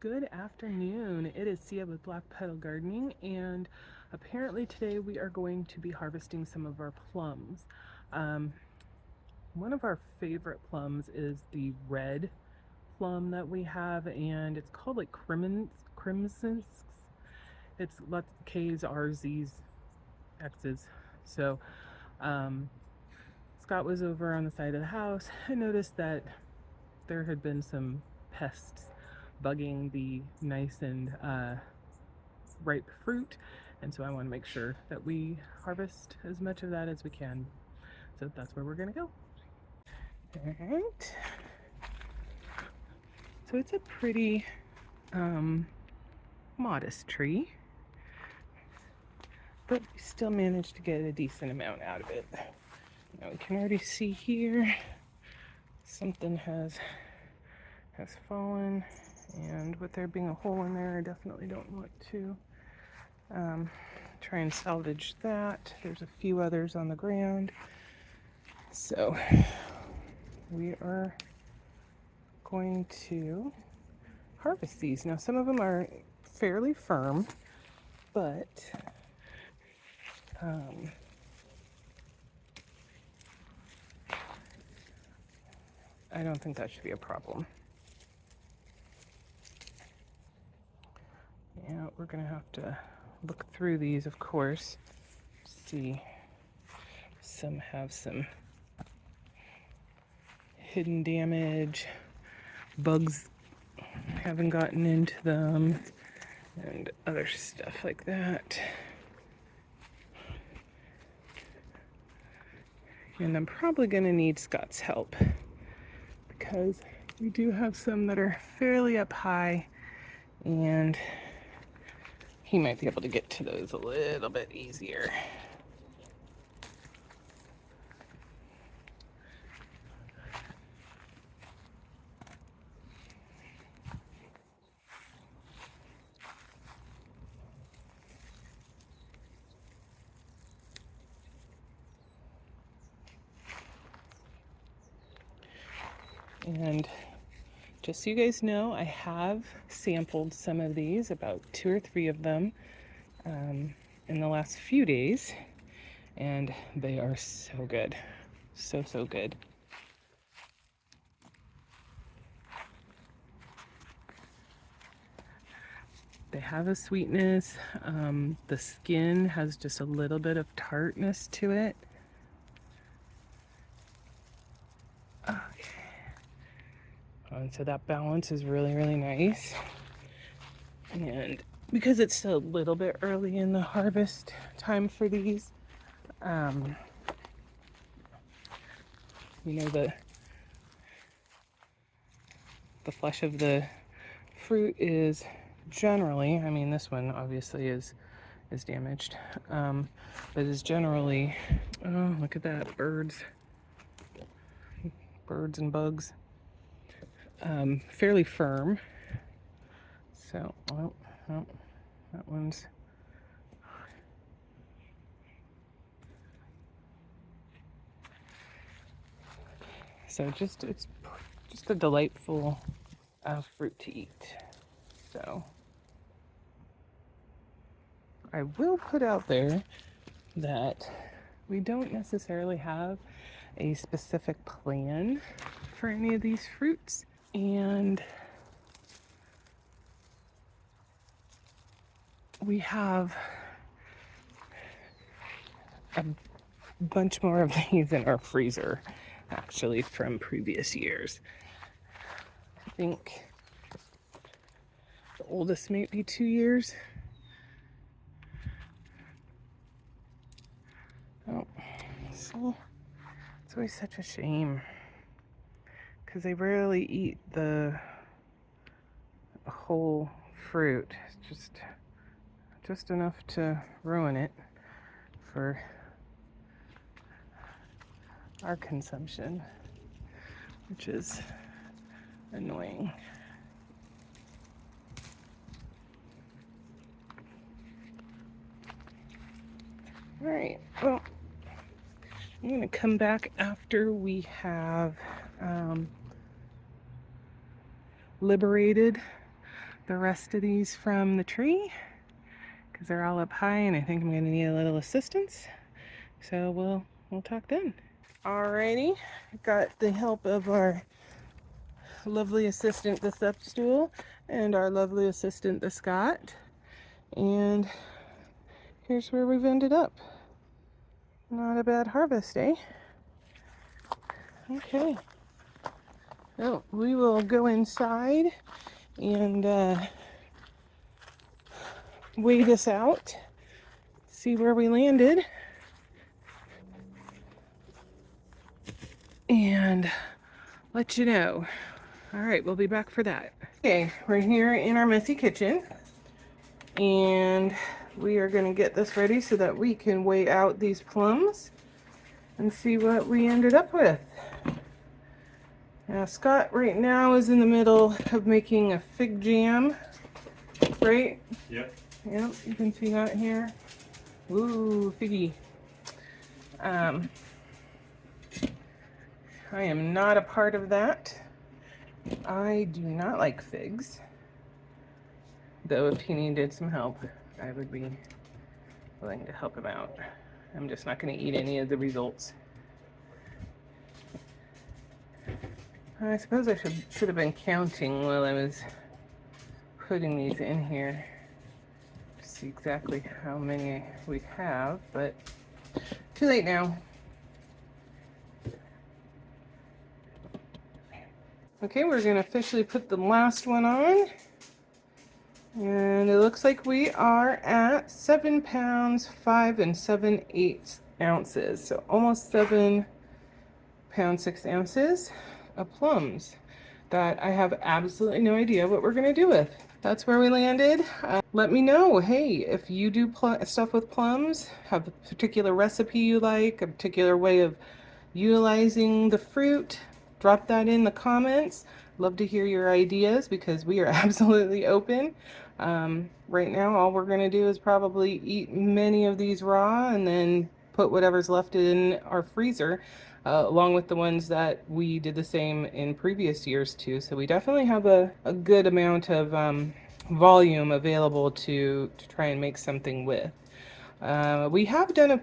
Good afternoon. It is Sia with Black Petal Gardening, and apparently today we are going to be harvesting some of our plums. Um, One of our favorite plums is the red plum that we have, and it's called like crimson. It's lots of K's, R's, Z's, X's. So um, Scott was over on the side of the house and noticed that there had been some pests bugging the nice and ripe fruit, and so I want to make sure that we harvest as much of that as we can. So that's where we're gonna go. All right. So it's a pretty modest tree, but we still managed to get a decent amount out of it. Now we can already see here something has fallen, and with there being a hole in there, I definitely don't want to try and salvage that. There's a few others on the ground. So we are going to harvest these. Now some of them are fairly firm, but I don't think that should be a problem. Yeah, we're gonna have to look through these, of course, see. Some have some hidden damage, bugs haven't gotten into them, and other stuff like that. And I'm probably going to need Scott's help because we do have some that are fairly up high, and he might be able to get to those a little bit easier. And just so you guys know, I have sampled some of these, about 2 or 3 of them, in the last few days, and they are so good. So good. They have a sweetness. The skin has just a little bit of tartness to it. Okay. And so that balance is really nice. And because it's still a little bit early in the harvest time for these, you know, the flesh of the fruit is generally, I mean, this one obviously is damaged, but is generally, oh, look at that, birds and bugs, fairly firm. So, oh, that one's, so it's just a delightful fruit to eat. So I will put out there that we don't necessarily have a specific plan for any of these fruits, and we have a bunch more of these in our freezer, actually, from previous years. I think the oldest might be 2 years. Oh, so it's always such a shame because they rarely eat the whole fruit. It's just enough to ruin it for our consumption, which is annoying. All right, well, I'm going to come back after we have liberated the rest of these from the tree because they're all up high and I think I'm going to need a little assistance. So we'll talk then. Alrighty, got the help of our lovely assistant, the step stool, and our lovely assistant, the Scott. And here's where we've ended up. Not a bad harvest, eh? Okay. So we will go inside and weigh this out, see where we landed, and let you know. All right, we'll be back for that. Okay, we're here in our messy kitchen, and we are going to get this ready so that we can weigh out these plums and see what we ended up with. Now, Scott right now is in the middle of making a fig jam, right? Yep. Yep, you can see that here. Ooh, figgy. I am not a part of that. I do not like figs. Though if he needed some help, I would be willing to help him out. I'm just not going to eat any of the results. I suppose I should have been counting while I was putting these in here to see exactly how many we have, but too late now. Okay, we're going to officially put the last one on. And it looks like we are at 7 pounds, 5 7/8 ounces. So almost 7 pounds, 6 ounces of plums that I have absolutely no idea what we're going to do with. That's where we landed. Let me know, hey, if you do stuff with plums, have a particular recipe you like, a particular way of utilizing the fruit, drop that in the comments. Love to hear your ideas because we are absolutely open. Right now, all we're going to do is probably eat many of these raw and then put whatever's left in our freezer, along with the ones that we did the same in previous years too. So we definitely have a good amount of volume available to try and make something with. We have done a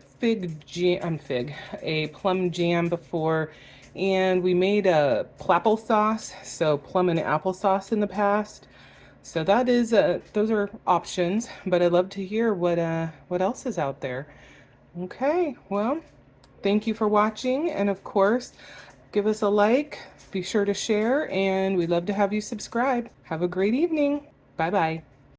plum jam before, and we made a plapple-sauce, so plum and applesauce in the past. So that is those are options, but I'd love to hear what else is out there. Okay, well, thank you for watching, and of course, give us a like, be sure to share, and we'd love to have you subscribe. Have a great evening. Bye-bye.